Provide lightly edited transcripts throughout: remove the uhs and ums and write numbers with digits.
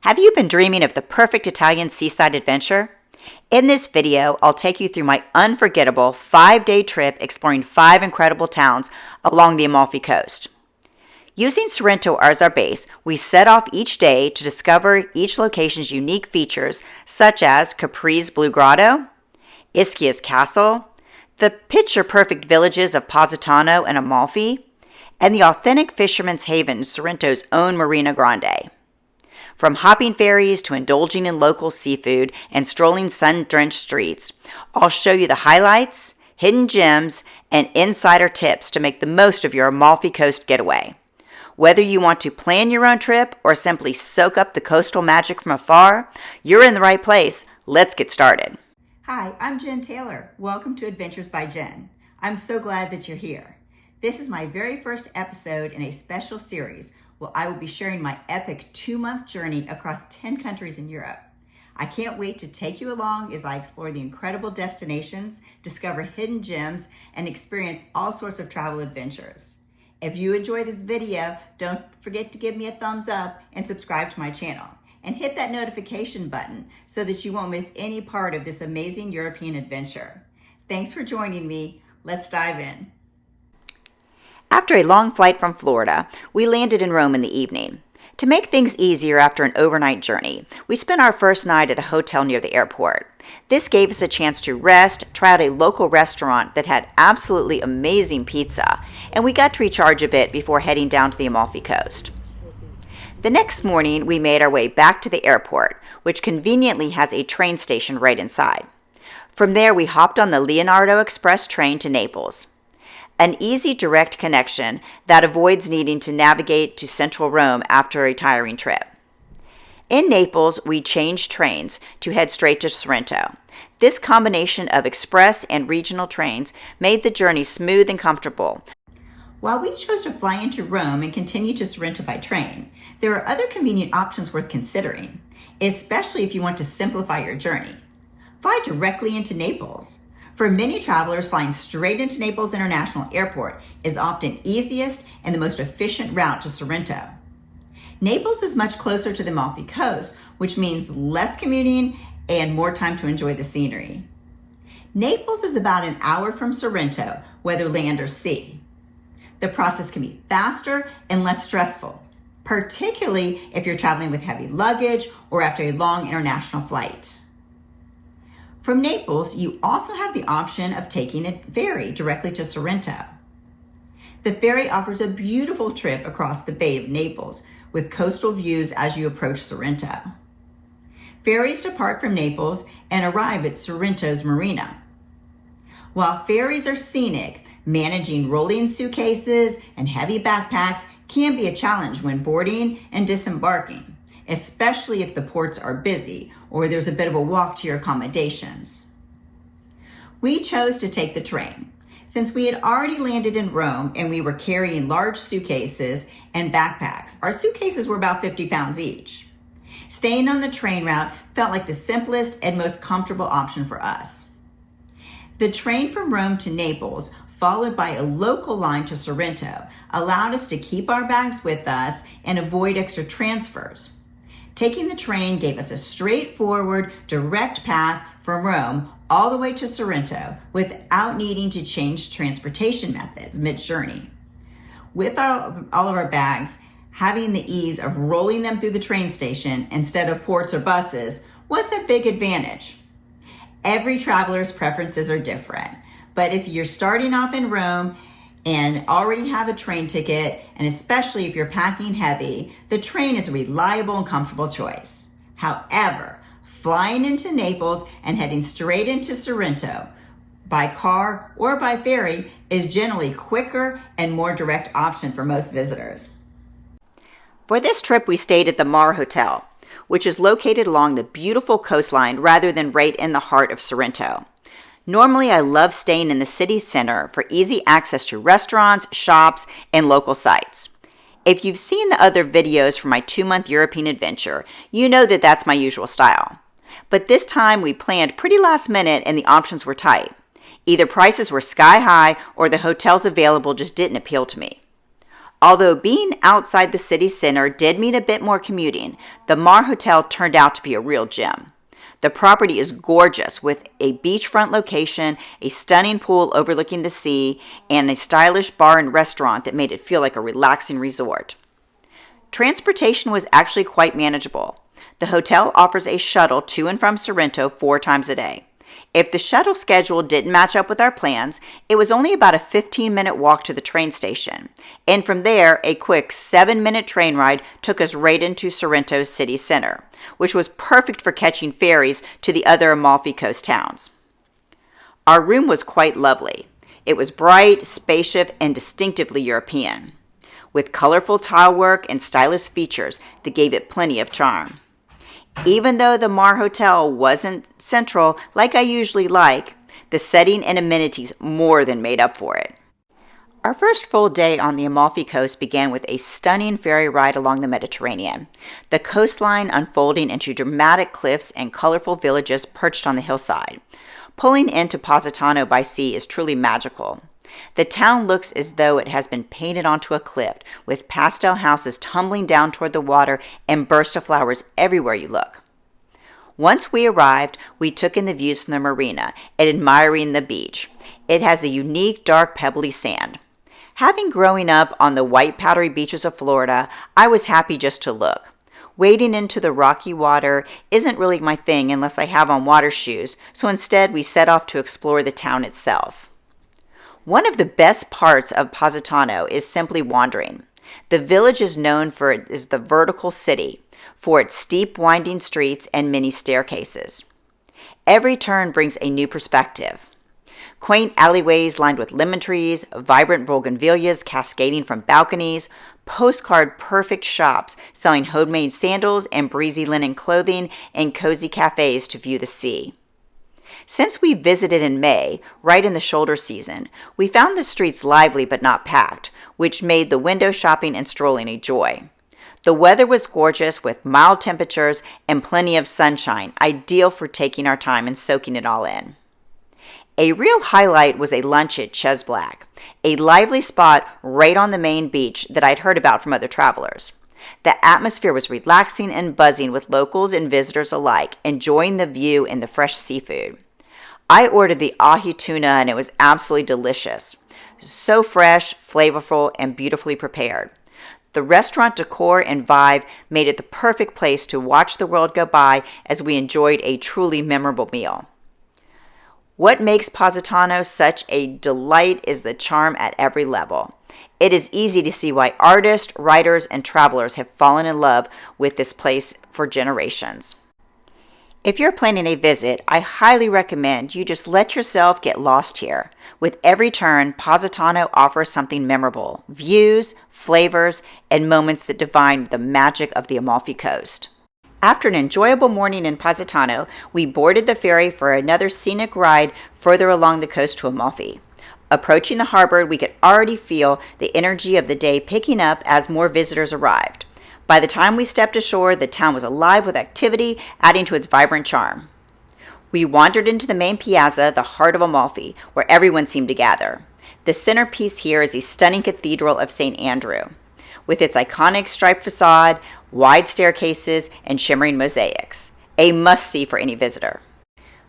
Have you been dreaming of the perfect Italian seaside adventure? In this video, I'll take you through my unforgettable 5-day trip exploring 5 incredible towns along the Amalfi Coast. Using Sorrento as our base, we set off each day to discover each location's unique features, such as Capri's Blue Grotto, Ischia's Castle, the picture-perfect villages of Positano and Amalfi, and the authentic fisherman's haven, Sorrento's own Marina Grande. From hopping ferries to indulging in local seafood and strolling sun-drenched streets, I'll show you the highlights, hidden gems, and insider tips to make the most of your Amalfi Coast getaway. Whether you want to plan your own trip or simply soak up the coastal magic from afar, you're in the right place. Let's get started. Hi, I'm Jen Taylor. Welcome to Adventures by Jen. I'm so glad that you're here. This is my very first episode in a special series where I will be sharing my epic 2-month journey across 10 countries in Europe. I can't wait to take you along as I explore the incredible destinations, discover hidden gems, and experience all sorts of travel adventures. If you enjoy this video, don't forget to give me a thumbs up and subscribe to my channel. And hit that notification button so that you won't miss any part of this amazing European adventure. Thanks for joining me. Let's dive in. After a long flight from Florida, we landed in Rome in the evening. To make things easier after an overnight journey, we spent our first night at a hotel near the airport. This gave us a chance to rest, try out a local restaurant that had absolutely amazing pizza, and we got to recharge a bit before heading down to the Amalfi Coast. The next morning, we made our way back to the airport, which conveniently has a train station right inside. From there, we hopped on the Leonardo Express train to Naples. An easy direct connection that avoids needing to navigate to central Rome after a tiring trip. In Naples, we changed trains to head straight to Sorrento. This combination of express and regional trains made the journey smooth and comfortable. While we chose to fly into Rome and continue to Sorrento by train, there are other convenient options worth considering, especially if you want to simplify your journey. Fly directly into Naples. For many travelers, flying straight into Naples International Airport is often easiest and the most efficient route to Sorrento. Naples is much closer to the Amalfi Coast, which means less commuting and more time to enjoy the scenery. Naples is about an hour from Sorrento, whether land or sea. The process can be faster and less stressful, particularly if you're traveling with heavy luggage or after a long international flight. From Naples, you also have the option of taking a ferry directly to Sorrento. The ferry offers a beautiful trip across the Bay of Naples with coastal views as you approach Sorrento. Ferries depart from Naples and arrive at Sorrento's marina. While ferries are scenic, managing rolling suitcases and heavy backpacks can be a challenge when boarding and disembarking, especially if the ports are busy or there's a bit of a walk to your accommodations. We chose to take the train. Since we had already landed in Rome and we were carrying large suitcases and backpacks, our suitcases were about 50 pounds each. Staying on the train route felt like the simplest and most comfortable option for us. The train from Rome to Naples, followed by a local line to Sorrento, allowed us to keep our bags with us and avoid extra transfers. Taking the train gave us a straightforward, direct path from Rome all the way to Sorrento without needing to change transportation methods mid-journey. With all of our bags, having the ease of rolling them through the train station instead of ports or buses was a big advantage. Every traveler's preferences are different, but if you're starting off in Rome and already have a train ticket, and especially if you're packing heavy, the train is a reliable and comfortable choice. However, flying into Naples and heading straight into Sorrento by car or by ferry is generally quicker and more direct option for most visitors. For this trip, we stayed at the Mar Hotel, which is located along the beautiful coastline rather than right in the heart of Sorrento. Normally, I love staying in the city center for easy access to restaurants, shops, and local sites. If you've seen the other videos from my 2-month European adventure, you know that that's my usual style. But this time we planned pretty last minute and the options were tight. Either prices were sky high or the hotels available just didn't appeal to me. Although being outside the city center did mean a bit more commuting, the Mar Hotel turned out to be a real gem. The property is gorgeous with a beachfront location, a stunning pool overlooking the sea, and a stylish bar and restaurant that made it feel like a relaxing resort. Transportation was actually quite manageable. The hotel offers a shuttle to and from Sorrento 4 times a day. If the shuttle schedule didn't match up with our plans, it was only about a 15-minute walk to the train station. And from there, a quick 7-minute train ride took us right into Sorrento's city center, which was perfect for catching ferries to the other Amalfi Coast towns. Our room was quite lovely. It was bright, spacious, and distinctively European, with colorful tile work and stylish features that gave it plenty of charm. Even though the Mar Hotel wasn't central like I usually like, the setting and amenities more than made up for it. Our first full day on the Amalfi Coast began with a stunning ferry ride along the Mediterranean, the coastline unfolding into dramatic cliffs and colorful villages perched on the hillside. Pulling into Positano by sea is truly magical. The town looks as though it has been painted onto a cliff, with pastel houses tumbling down toward the water and bursts of flowers everywhere you look. Once we arrived, we took in the views from the marina and admiring the beach. It has the unique dark pebbly sand. Having growing up on the white powdery beaches of Florida, I was happy just to look. Wading into the rocky water isn't really my thing unless I have on water shoes, so instead we set off to explore the town itself. One of the best parts of Positano is simply wandering. The village is known as the vertical city, for its steep winding streets and many staircases. Every turn brings a new perspective. Quaint alleyways lined with lemon trees, vibrant bougainvilleas cascading from balconies, postcard-perfect shops selling homemade sandals and breezy linen clothing, and cozy cafes to view the sea. Since we visited in May, right in the shoulder season, we found the streets lively but not packed, which made the window shopping and strolling a joy. The weather was gorgeous with mild temperatures and plenty of sunshine, ideal for taking our time and soaking it all in. A real highlight was a lunch at Ches Black, a lively spot right on the main beach that I'd heard about from other travelers. The atmosphere was relaxing and buzzing with locals and visitors alike, enjoying the view and the fresh seafood. I ordered the ahi tuna and it was absolutely delicious. So fresh, flavorful, and beautifully prepared. The restaurant decor and vibe made it the perfect place to watch the world go by as we enjoyed a truly memorable meal. What makes Positano such a delight is the charm at every level. It is easy to see why artists, writers, and travelers have fallen in love with this place for generations. If you're planning a visit, I highly recommend you just let yourself get lost here. With every turn, Positano offers something memorable: views, flavors, and moments that define the magic of the Amalfi Coast. After an enjoyable morning in Positano, we boarded the ferry for another scenic ride further along the coast to Amalfi. Approaching the harbor, we could already feel the energy of the day picking up as more visitors arrived. By the time we stepped ashore, the town was alive with activity, adding to its vibrant charm. We wandered into the main piazza, the heart of Amalfi, where everyone seemed to gather. The centerpiece here is the stunning Cathedral of St. Andrew, with its iconic striped facade, wide staircases, and shimmering mosaics. A must-see for any visitor.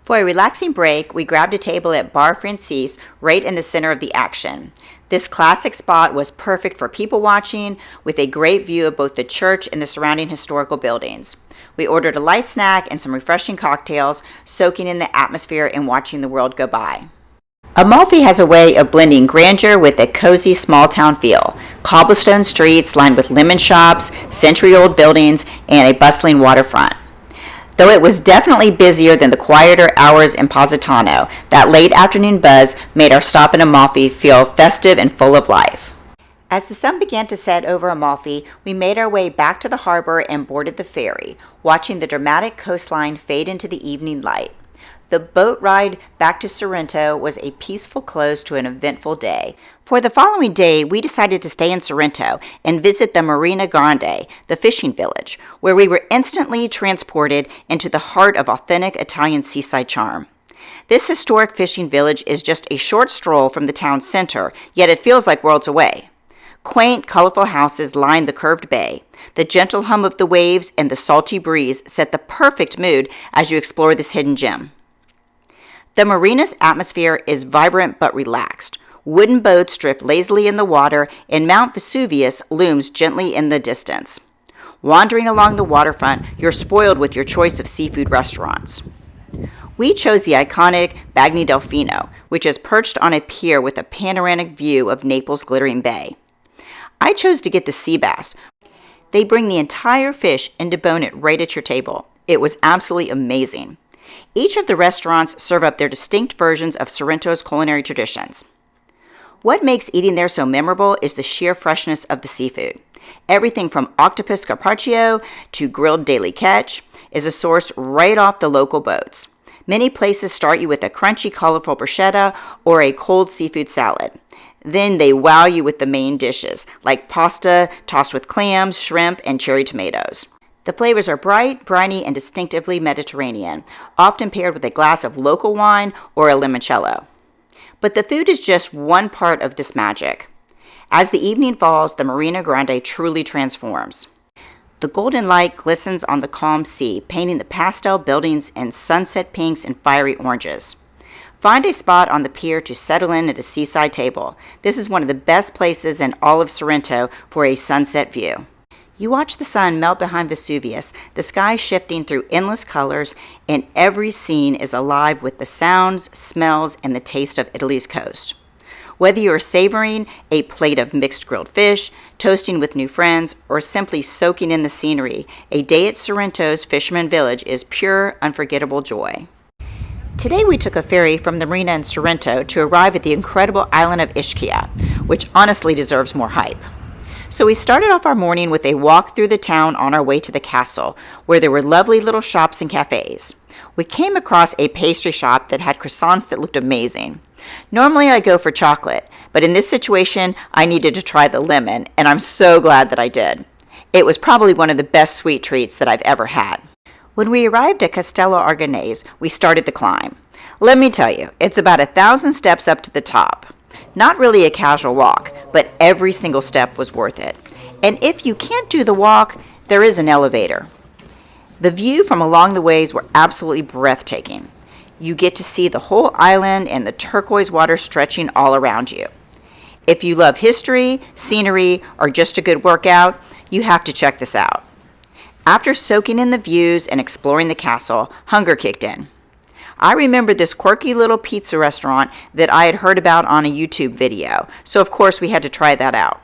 For a relaxing break, we grabbed a table at Bar Francis right in the center of the action. This classic spot was perfect for people watching, with a great view of both the church and the surrounding historical buildings. We ordered a light snack and some refreshing cocktails, soaking in the atmosphere and watching the world go by. Amalfi has a way of blending grandeur with a cozy small-town feel. Cobblestone streets lined with lemon shops, century-old buildings, and a bustling waterfront. Though it was definitely busier than the quieter hours in Positano, that late afternoon buzz made our stop in Amalfi feel festive and full of life. As the sun began to set over Amalfi, we made our way back to the harbor and boarded the ferry, watching the dramatic coastline fade into the evening light. The boat ride back to Sorrento was a peaceful close to an eventful day. For the following day, we decided to stay in Sorrento and visit the Marina Grande, the fishing village, where we were instantly transported into the heart of authentic Italian seaside charm. This historic fishing village is just a short stroll from the town center, yet it feels like worlds away. Quaint, colorful houses line the curved bay. The gentle hum of the waves and the salty breeze set the perfect mood as you explore this hidden gem. The marina's atmosphere is vibrant but relaxed. Wooden boats drift lazily in the water, and Mount Vesuvius looms gently in the distance. Wandering along the waterfront, you're spoiled with your choice of seafood restaurants. We chose the iconic Bagni Delfino, which is perched on a pier with a panoramic view of Naples' glittering bay. I chose to get the sea bass. They bring the entire fish and debone it right at your table. It was absolutely amazing. Each of the restaurants serve up their distinct versions of Sorrento's culinary traditions. What makes eating there so memorable is the sheer freshness of the seafood. Everything from octopus carpaccio to grilled daily catch is sourced right off the local boats. Many places start you with a crunchy, colorful bruschetta or a cold seafood salad. Then they wow you with the main dishes, like pasta tossed with clams, shrimp, and cherry tomatoes. The flavors are bright, briny, and distinctively Mediterranean, often paired with a glass of local wine or a limoncello. But the food is just one part of this magic. As the evening falls, the Marina Grande truly transforms. The golden light glistens on the calm sea, painting the pastel buildings in sunset pinks and fiery oranges. Find a spot on the pier to settle in at a seaside table. This is one of the best places in all of Sorrento for a sunset view. You watch the sun melt behind Vesuvius, the sky shifting through endless colors, and every scene is alive with the sounds, smells, and the taste of Italy's coast. Whether you are savoring a plate of mixed grilled fish, toasting with new friends, or simply soaking in the scenery, a day at Sorrento's fisherman village is pure, unforgettable joy. Today we took a ferry from the marina in Sorrento to arrive at the incredible island of Ischia, which honestly deserves more hype. So we started off our morning with a walk through the town on our way to the castle, where there were lovely little shops and cafes. We came across a pastry shop that had croissants that looked amazing. Normally I go for chocolate, but in this situation I needed to try the lemon, and I'm so glad that I did. It was probably one of the best sweet treats that I've ever had. When we arrived at Castello Arganese, we started the climb. Let me tell you, it's about 1,000 steps up to the top. Not really a casual walk, but every single step was worth it. And if you can't do the walk, there is an elevator. The view from along the ways were absolutely breathtaking. You get to see the whole island and the turquoise water stretching all around you. If you love history, scenery, or just a good workout, you have to check this out. After soaking in the views and exploring the castle, hunger kicked in. I remembered this quirky little pizza restaurant that I had heard about on a YouTube video, so of course we had to try that out.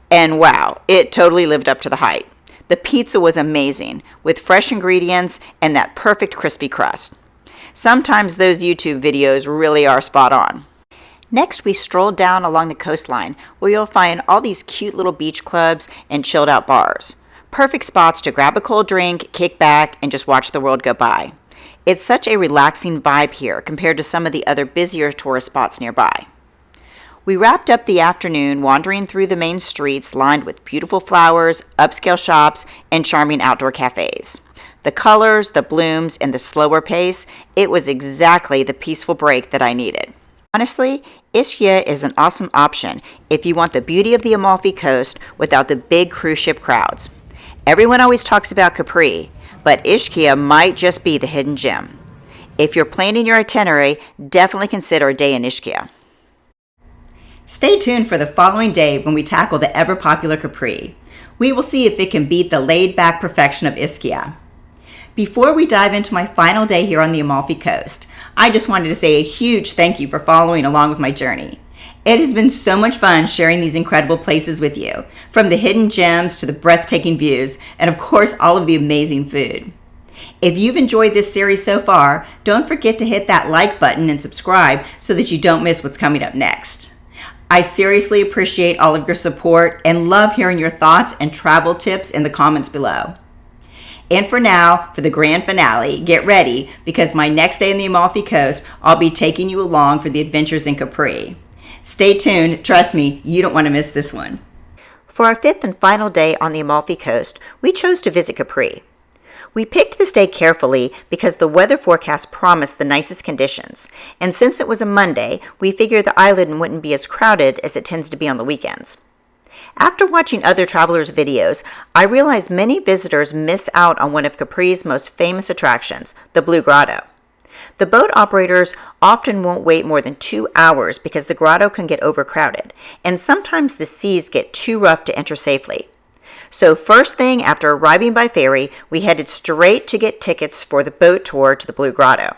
And wow, it totally lived up to the hype. The pizza was amazing, with fresh ingredients and that perfect crispy crust. Sometimes those YouTube videos really are spot on. Next, we strolled down along the coastline, where you'll find all these cute little beach clubs and chilled out bars. Perfect spots to grab a cold drink, kick back, and just watch the world go by. It's such a relaxing vibe here compared to some of the other busier tourist spots nearby. We wrapped up the afternoon wandering through the main streets lined with beautiful flowers, upscale shops, and charming outdoor cafes. The colors, the blooms, and the slower pace, it was exactly the peaceful break that I needed. Honestly, Ischia is an awesome option if you want the beauty of the Amalfi Coast without the big cruise ship crowds. Everyone always talks about Capri, but Ischia might just be the hidden gem. If you're planning your itinerary, definitely consider a day in Ischia. Stay tuned for the following day when we tackle the ever-popular Capri. We will see if it can beat the laid-back perfection of Ischia. Before we dive into my final day here on the Amalfi Coast, I just wanted to say a huge thank you for following along with my journey. It has been so much fun sharing these incredible places with you, from the hidden gems to the breathtaking views, and of course all of the amazing food. If you've enjoyed this series so far, don't forget to hit that like button and subscribe so that you don't miss what's coming up next. I seriously appreciate all of your support and love hearing your thoughts and travel tips in the comments below. And for now, for the grand finale, get ready, because my next day in the Amalfi Coast, I'll be taking you along for the adventures in Capri. Stay tuned. Trust me, you don't want to miss this one. For our fifth and final day on the Amalfi Coast, we chose to visit Capri. We picked this day carefully because the weather forecast promised the nicest conditions, and since it was a Monday, we figured the island wouldn't be as crowded as it tends to be on the weekends. After watching other travelers' videos, I realized many visitors miss out on one of Capri's most famous attractions, the Blue Grotto. The boat operators often won't wait more than 2 hours because the grotto can get overcrowded, and sometimes the seas get too rough to enter safely. So first thing after arriving by ferry, we headed straight to get tickets for the boat tour to the Blue Grotto.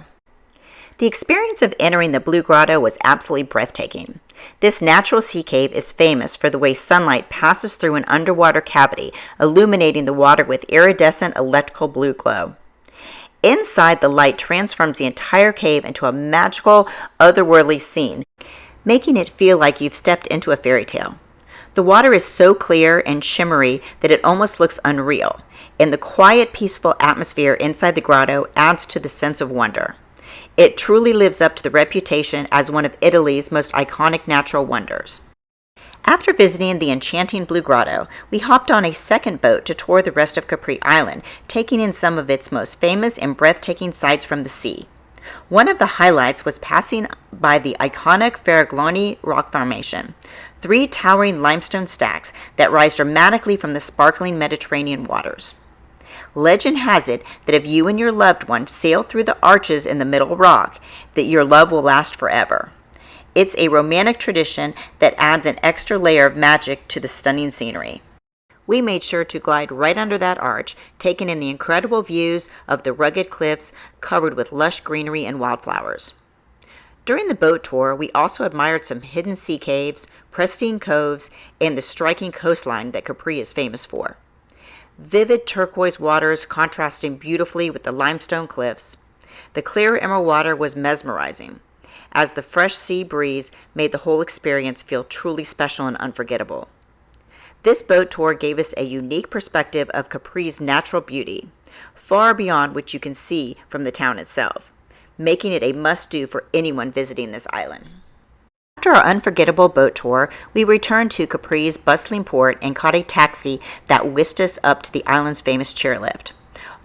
The experience of entering the Blue Grotto was absolutely breathtaking. This natural sea cave is famous for the way sunlight passes through an underwater cavity, illuminating the water with iridescent electrical blue glow. Inside, the light transforms the entire cave into a magical, otherworldly scene, making it feel like you've stepped into a fairy tale. The water is so clear and shimmery that it almost looks unreal, and the quiet, peaceful atmosphere inside the grotto adds to the sense of wonder. It truly lives up to the reputation as one of Italy's most iconic natural wonders. After visiting the enchanting Blue Grotto, we hopped on a second boat to tour the rest of Capri Island, taking in some of its most famous and breathtaking sights from the sea. One of the highlights was passing by the iconic Faraglioni rock formation, 3 towering limestone stacks that rise dramatically from the sparkling Mediterranean waters. Legend has it that if you and your loved one sail through the arches in the middle rock, that your love will last forever. It's a romantic tradition that adds an extra layer of magic to the stunning scenery. We made sure to glide right under that arch, taking in the incredible views of the rugged cliffs covered with lush greenery and wildflowers. During the boat tour, we also admired some hidden sea caves, pristine coves, and the striking coastline that Capri is famous for. Vivid turquoise waters contrasting beautifully with the limestone cliffs. The clear emerald water was mesmerizing, as the fresh sea breeze made the whole experience feel truly special and unforgettable. This boat tour gave us a unique perspective of Capri's natural beauty, far beyond what you can see from the town itself, making it a must-do for anyone visiting this island. After our unforgettable boat tour, we returned to Capri's bustling port and caught a taxi that whisked us up to the island's famous chairlift.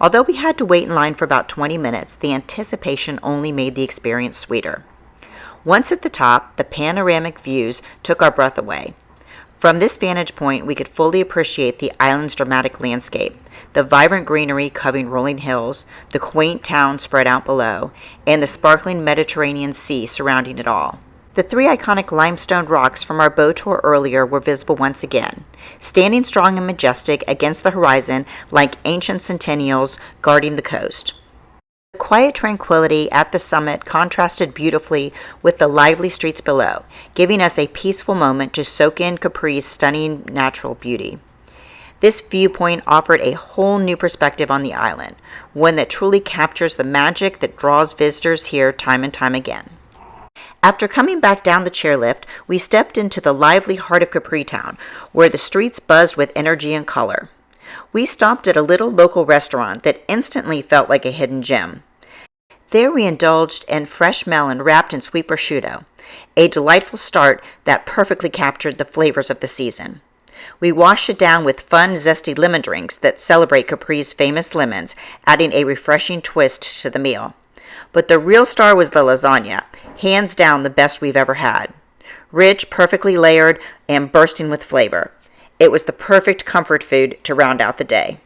Although we had to wait in line for about 20 minutes, the anticipation only made the experience sweeter. Once at the top, the panoramic views took our breath away. From this vantage point, we could fully appreciate the island's dramatic landscape, the vibrant greenery covering rolling hills, the quaint town spread out below, and the sparkling Mediterranean Sea surrounding it all. The 3 iconic limestone rocks from our boat tour earlier were visible once again, standing strong and majestic against the horizon like ancient sentinels guarding the coast. The quiet tranquility at the summit contrasted beautifully with the lively streets below, giving us a peaceful moment to soak in Capri's stunning natural beauty. This viewpoint offered a whole new perspective on the island, one that truly captures the magic that draws visitors here time and time again. After coming back down the chairlift, we stepped into the lively heart of Capri town, where the streets buzzed with energy and color. We stopped at a little local restaurant that instantly felt like a hidden gem. There we indulged in fresh melon wrapped in sweet prosciutto, a delightful start that perfectly captured the flavors of the season. We washed it down with fun, zesty lemon drinks that celebrate Capri's famous lemons, adding a refreshing twist to the meal. But the real star was the lasagna, hands down the best we've ever had. Rich, perfectly layered, and bursting with flavor. It was the perfect comfort food to round out the day.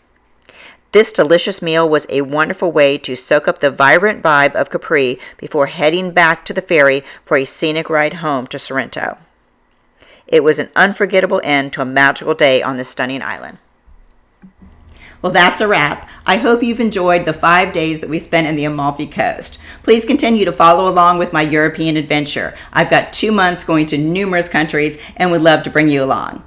This delicious meal was a wonderful way to soak up the vibrant vibe of Capri before heading back to the ferry for a scenic ride home to Sorrento. It was an unforgettable end to a magical day on this stunning island. Well, that's a wrap. I hope you've enjoyed the 5 days that we spent in the Amalfi Coast. Please continue to follow along with my European adventure. I've got 2 months going to numerous countries and would love to bring you along.